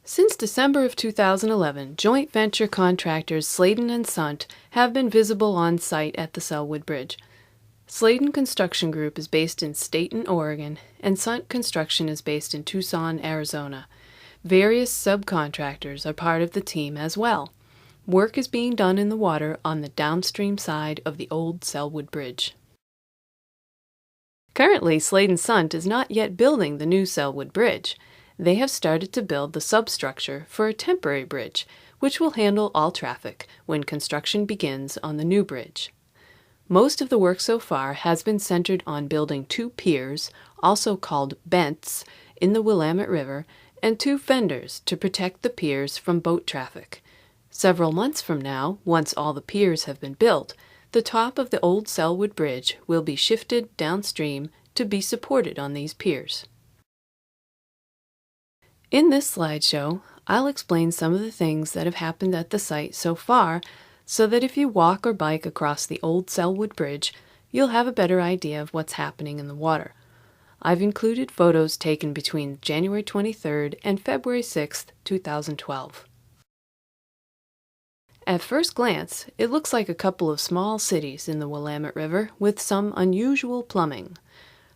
Since December of 2011, joint venture contractors Sladen and Sunt have been visible on site at the Sellwood Bridge. Sladen Construction Group is based in Staten, Oregon, and Sunt Construction is based in Tucson, Arizona. Various subcontractors are part of the team as well. Work is being done in the water on the downstream side of the old Sellwood Bridge. Currently, Sladen Sunt is not yet building the new Sellwood Bridge. They have started to build the substructure for a temporary bridge, which will handle all traffic when construction begins on the new bridge. Most of the work so far has been centered on building 2 piers, also called bents, in the Willamette River, and 2 fenders to protect the piers from boat traffic. Several months from now, once all the piers have been built, the top of the old Sellwood Bridge will be shifted downstream to be supported on these piers. In this slideshow, I'll explain some of the things that have happened at the site so far, so that if you walk or bike across the old Sellwood Bridge, you'll have a better idea of what's happening in the water. I've included photos taken between January 23rd and February 6th, 2012. At first glance, it looks like a couple of small cities in the Willamette River with some unusual plumbing.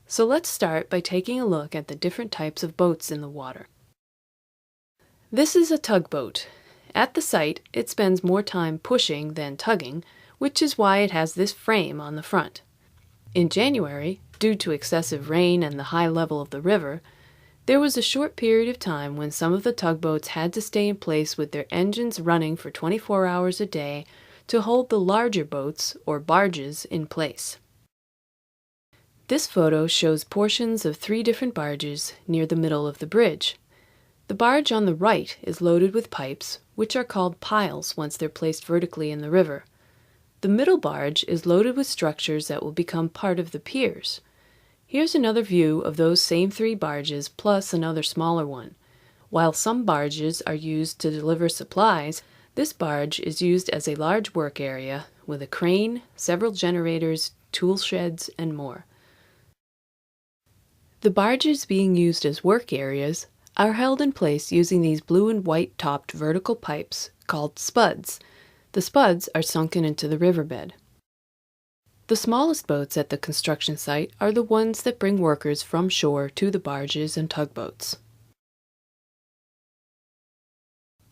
So let's start by taking a look at the different types of boats in the water. This is a tugboat. At the site, it spends more time pushing than tugging, which is why it has this frame on the front. In January, due to excessive rain and the high level of the river, there was a short period of time when some of the tugboats had to stay in place with their engines running for 24 hours a day to hold the larger boats, or barges, in place. This photo shows portions of 3 different barges near the middle of the bridge. The barge on the right is loaded with pipes, which are called piles once they're placed vertically in the river. The middle barge is loaded with structures that will become part of the piers. Here's another view of those same 3 barges plus another smaller one. While some barges are used to deliver supplies, this barge is used as a large work area with a crane, several generators, tool sheds, and more. The barges being used as work areas are held in place using these blue and white topped vertical pipes called spuds. The spuds are sunken into the riverbed. The smallest boats at the construction site are the ones that bring workers from shore to the barges and tugboats.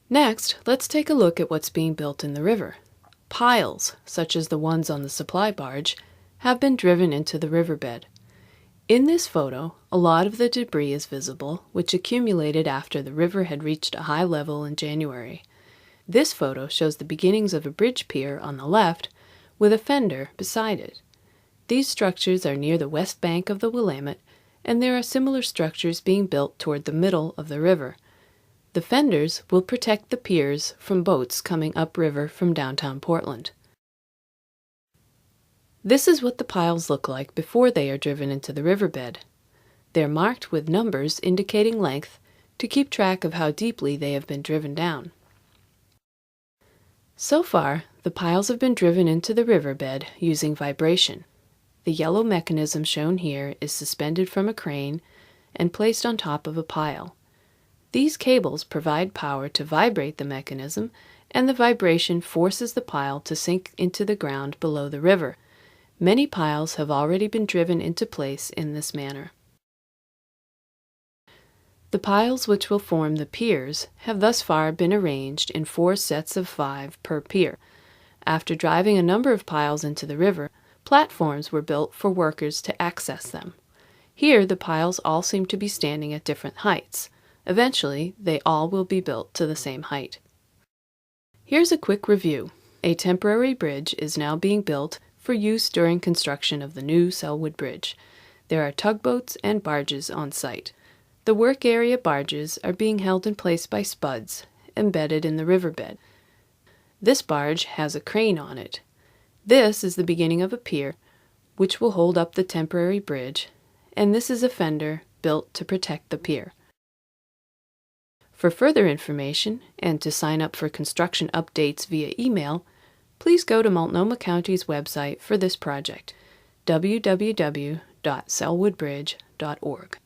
Next, let's take a look at what's being built in the river. Piles, such as the ones on the supply barge, have been driven into the riverbed. In this photo, a lot of the debris is visible, which accumulated after the river had reached a high level in January. This photo shows the beginnings of a bridge pier on the left, with a fender beside it. These structures are near the west bank of the Willamette, and there are similar structures being built toward the middle of the river. The fenders will protect the piers from boats coming upriver from downtown Portland. This is what the piles look like before they are driven into the riverbed. They're marked with numbers indicating length to keep track of how deeply they have been driven down. So far, the piles have been driven into the riverbed using vibration. The yellow mechanism shown here is suspended from a crane and placed on top of a pile. These cables provide power to vibrate the mechanism, and the vibration forces the pile to sink into the ground below the river. Many piles have already been driven into place in this manner. The piles which will form the piers have thus far been arranged in 4 sets of 5 per pier. After driving a number of piles into the river, platforms were built for workers to access them. Here the piles all seem to be standing at different heights. Eventually, they all will be built to the same height. Here's a quick review. A temporary bridge is now being built for use during construction of the new Sellwood Bridge. There are tugboats and barges on site. The work area barges are being held in place by spuds embedded in the riverbed. This barge has a crane on it. This is the beginning of a pier, which will hold up the temporary bridge, and this is a fender built to protect the pier. For further information and to sign up for construction updates via email, please go to Multnomah County's website for this project, www.sellwoodbridge.org.